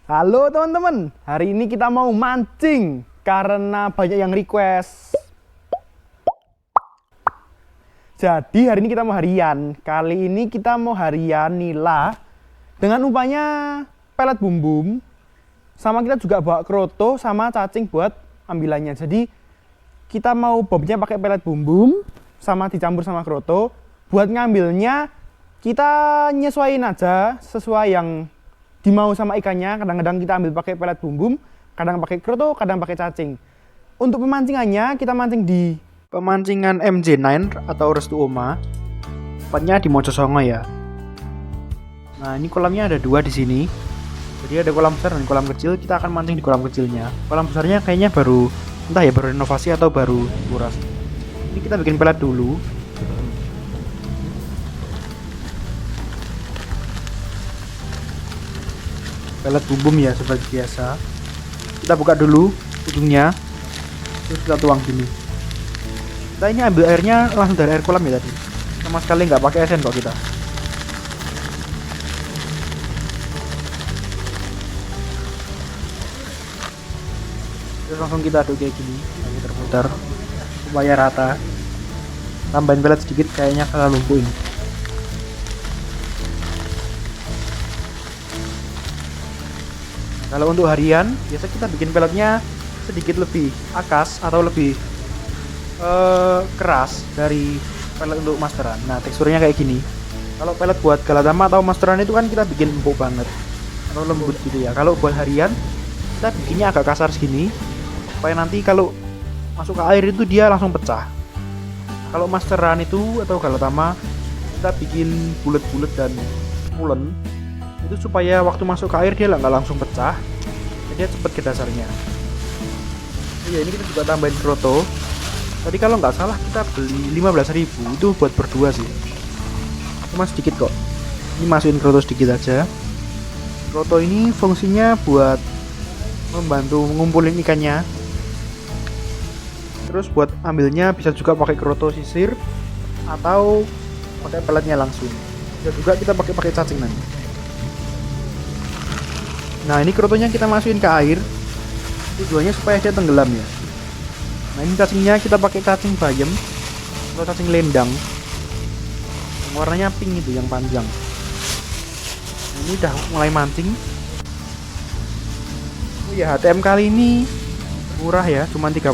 Halo teman-teman, hari ini kita mau mancing karena banyak yang request. Jadi hari ini kita mau harian. Kali ini kita mau harian nila dengan umpannya pelet bumbum. Sama kita juga bawa kroto sama cacing buat ambilannya. Jadi kita mau bobnya pakai pelet bumbum sama dicampur sama kroto. Buat ngambilnya kita nyesuaiin aja sesuai yang dimau sama ikannya. Kadang-kadang kita ambil pakai pelet bumbum, kadang pakai kroto, kadang pakai cacing. Untuk pemancingannya kita mancing di pemancingan MJ9 atau Restu Oma, tepatnya di Mojosongo ya. Nah ini kolamnya ada dua di sini. Jadi ada kolam besar dan kolam kecil. Kita akan mancing di kolam kecilnya. Kolam besarnya kayaknya baru, entah ya baru renovasi atau baru kuras. Ini kita bikin pelet dulu. Pelet bumbum ya seperti biasa. Kita buka dulu ujungnya, terus kita tuang gini. Kita ini ambil airnya langsung dari air kolam ya tadi, sama sekali nggak pakai esen kok kita. Terus langsung kita aduk kayak gini, putar-putar supaya rata. Tambahin pelet sedikit, kayaknya kalah lumpuh ini. Kalau untuk harian, biasa kita bikin peletnya sedikit lebih akas atau lebih keras dari pelet untuk masteran. Nah teksturnya kayak gini. Kalau pelet buat galatama atau masteran itu kan kita bikin empuk banget atau lembut gitu ya. Kalau buat harian kita bikinnya agak kasar segini supaya nanti kalau masuk ke air itu dia langsung pecah. Kalau masteran itu atau galatama kita bikin bulat-bulat dan pulen, itu supaya waktu masuk ke air dia nggak langsung pecah, jadi dia cepet ke dasarnya. Ya ini kita juga tambahin kroto. Tadi kalau nggak salah kita beli 15.000, itu buat berdua sih, cuma sedikit kok. Ini masukin kroto sedikit aja. Kroto ini fungsinya buat membantu ngumpulin ikannya. Terus buat ambilnya bisa juga pakai kroto sisir atau pakai peletnya langsung. Bisa juga kita pakai cacing nanti. Nah ini krotonya kita masukin ke air, tujuannya supaya dia tenggelam ya. Nah ini cacingnya kita pakai cacing bayam atau cacing lendang, yang warnanya pink itu yang panjang. Nah, ini udah mulai mancing. Oh ya, HTM kali ini murah ya, cuma 30.000.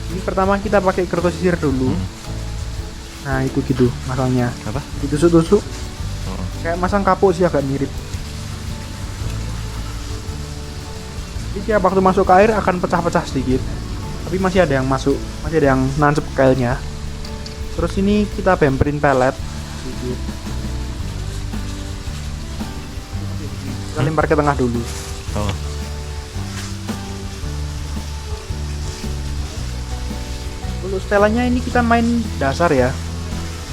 Ini pertama kita pakai kroto sisir dulu. Nah itu gitu masangnya, apa? Ditusuk-tusuk. Kayak masang kapuk sih, agak mirip. Jadi tiap waktu masuk ke air akan pecah-pecah sedikit, tapi masih ada yang masuk, masih ada yang nancep kailnya. Terus ini kita bemperin pelet sedikit. Kita lempar ke tengah dulu. Untuk setelannya ini kita main dasar ya,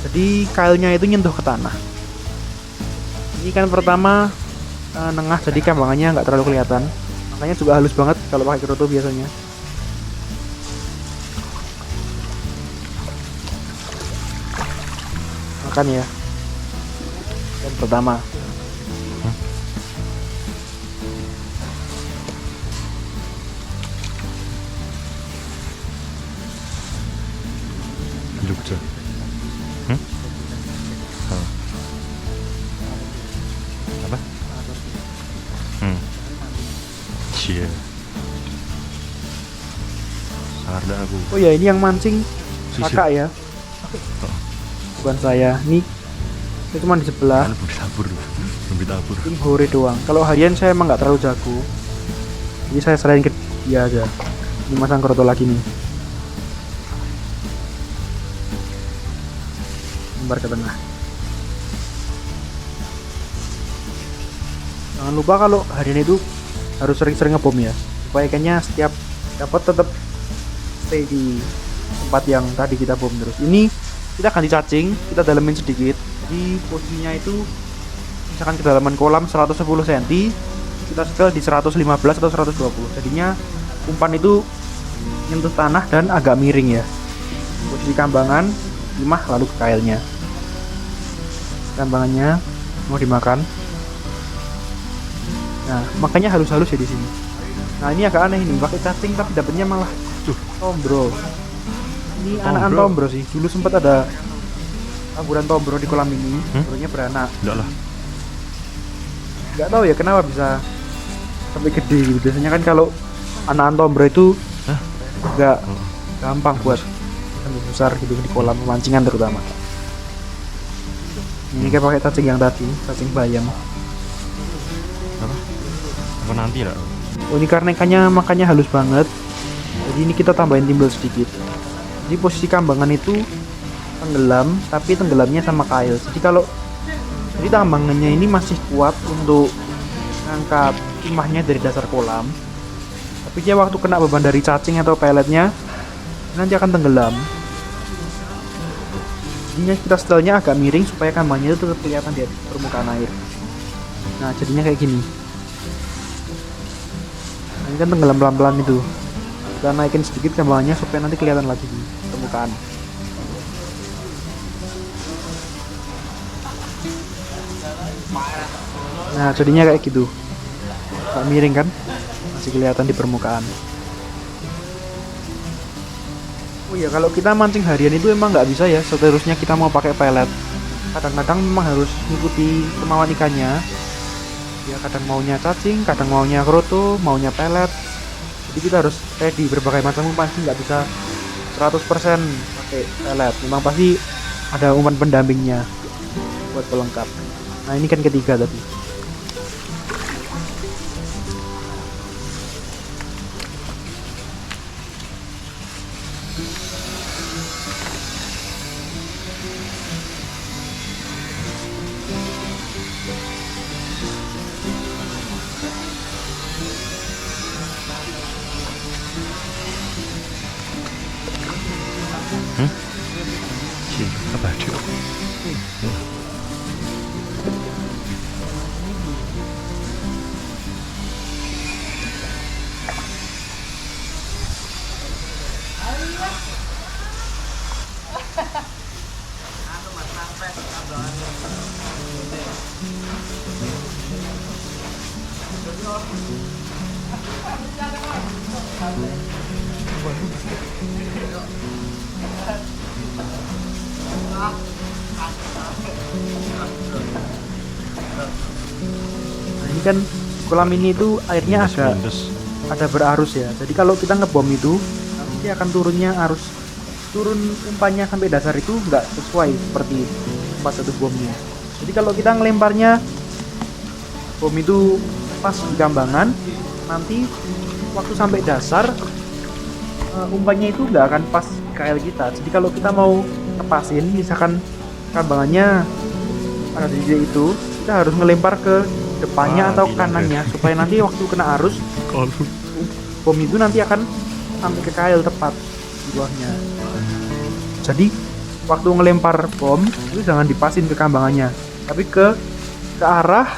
jadi kailnya itu nyentuh ke tanah. Ini kan pertama nengah, jadi kambangannya nggak terlalu kelihatan. Makanya juga halus banget kalau pakai kroto biasanya. Makan ya. Yang pertama. Jogja. Apa? Cie. Sarda aku. Oh ya, ini yang mancing kakak ya, bukan saya. Ini cuma di sebelah. Belum ditabur, belum ditabur. Ini hore doang. Kalau harian saya emang nggak terlalu jago, jadi saya selain ke dia aja. Ini masang kroto lagi nih. Lembar ke tengah. Jangan lupa kalau harian itu harus sering-sering ngebom ya, supaya ikannya setiap dapat tetap stay di tempat yang tadi kita bom terus. Ini kita ganti cacing, kita dalemin sedikit. Jadi posisinya itu misalkan kedalaman kolam 110 cm, kita setel di 115 atau 120. Jadinya umpan itu nyentuh tanah dan agak miring ya. Posisi kambangan limah lalu ke kailnya. Kambangannya mau dimakan. Nah, makanya halus-halus ya di sini. Nah, ini agak aneh nih, pakai cacing tapi dapatnya malah tombro. Ini anakan tombro sih. Dulu sempat ada taburan tombro di kolam ini, tombronya beranak. Enggak lah. Nggak tahu ya kenapa bisa sampai gede gitu. Biasanya kan kalau anakan tombro itu nggak gampang buat sampai besar gitu di kolam pemancingan terutama. Ini kayak pakai cacing yang tadi, cacing bayam. Apa nanti lah? Oh, ini karena ikannya makannya halus banget. Jadi ini kita tambahin timbal sedikit. Jadi posisi kambangan itu tenggelam, tapi tenggelamnya sama kail. Jadi kambangannya ini masih kuat untuk ngangkat timahnya dari dasar kolam. Tapi dia waktu kena beban dari cacing atau peletnya nanti akan tenggelam. Jadinya kita setelnya agak miring supaya kambangnya itu tetap kelihatan di permukaan air. Nah, jadinya kayak gini. Nah, ini kan tenggelam pelan-pelan itu. Kita naikin sedikit kambangannya supaya nanti kelihatan lagi di permukaan. Nah, jadinya kayak gitu. Agak miring kan? Masih kelihatan di permukaan. Oh iya, kalau kita mancing harian itu emang nggak bisa ya seterusnya kita mau pakai pelet. Kadang-kadang memang harus ngikuti kemauan ikannya. Ya kadang maunya cacing, kadang maunya kroto, maunya pelet. Jadi kita harus ready berbagai macam umpan, nggak bisa 100% pakai pelet. Memang pasti ada umpan pendampingnya buat pelengkap. Nah, ini kan ketiga tadi. Apa itu? Nah, ini kan kolam ini itu airnya ada berarus ya. Jadi kalau kita ngebom itu nanti akan turun umpannya sampai dasar itu nggak sesuai seperti tempat satu bomnya. Jadi kalau kita ngelemparnya bom itu pas di kambangan, nanti waktu sampai dasar umpannya itu nggak akan pas di KL kita. Jadi kalau kita mau ngepasin, misalkan kambangannya ada di titik itu, kita harus ngelempar ke depannya atau kanannya supaya nanti waktu kena arus bom itu nanti akan sampai ke KL tepat di bawahnya. Jadi waktu ngelempar bom itu jangan dipasin ke kambangannya, tapi ke arah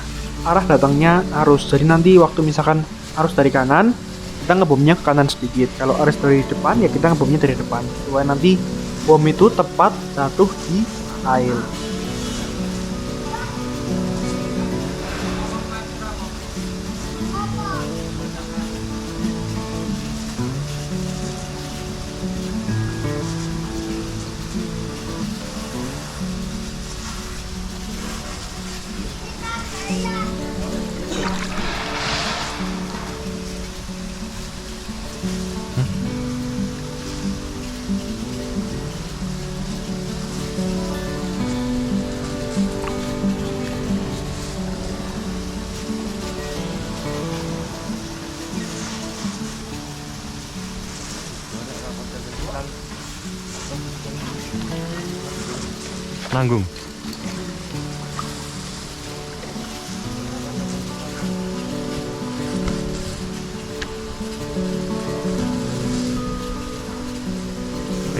datangnya arus. Jadi nanti waktu misalkan arus dari kanan, kita ngebomnya ke kanan sedikit. Kalau arus dari depan ya kita ngebomnya dari depan supaya nanti bom itu tepat jatuh di air. Nanggung.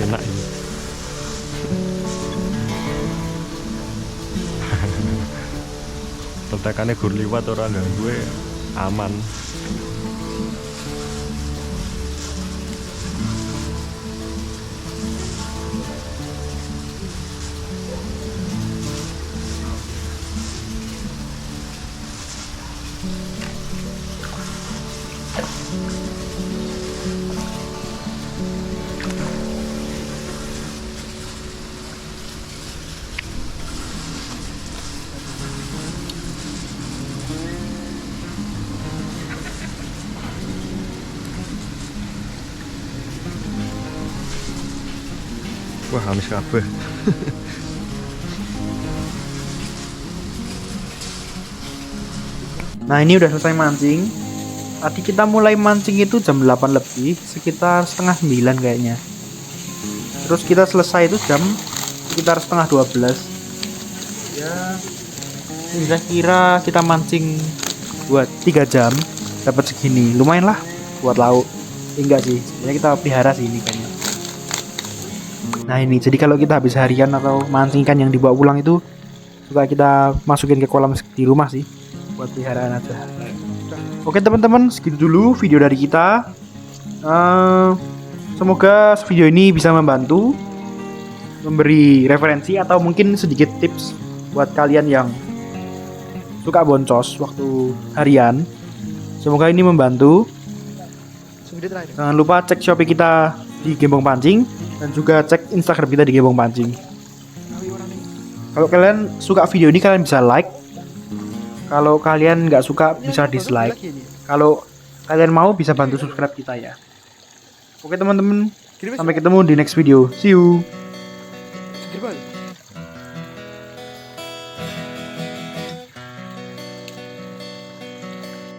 Enak ini. Letakane gur liwat ora gue aman. Wah, amis kabeh. Nah ini udah selesai mancing. Tadi kita mulai mancing itu jam 8 lebih, sekitar setengah 9 kayaknya. Terus kita selesai itu jam sekitar setengah 12. Ya, kira-kira kita mancing buat 3 jam dapat segini, lumayan lah buat lauk. Enggak sih, sebenarnya kita pelihara sih ini kayaknya. Nah ini, jadi kalau kita habis harian atau mancing ikan yang dibawa pulang itu suka kita masukin ke kolam di rumah sih, buat peliharaan aja. Oke teman-teman, segitu dulu video dari kita. Semoga video ini bisa membantu, memberi referensi atau mungkin sedikit tips buat kalian yang suka boncos waktu harian. Semoga ini membantu. Jangan lupa cek Shopee kita di Gembong Pancing dan juga cek Instagram kita di Gembong Pancing. Kalau kalian suka video ini kalian bisa like. Kalau kalian nggak suka bisa dislike. Kalau kalian mau bisa bantu subscribe kita ya. Oke teman-teman, sampai ketemu di next video. See you.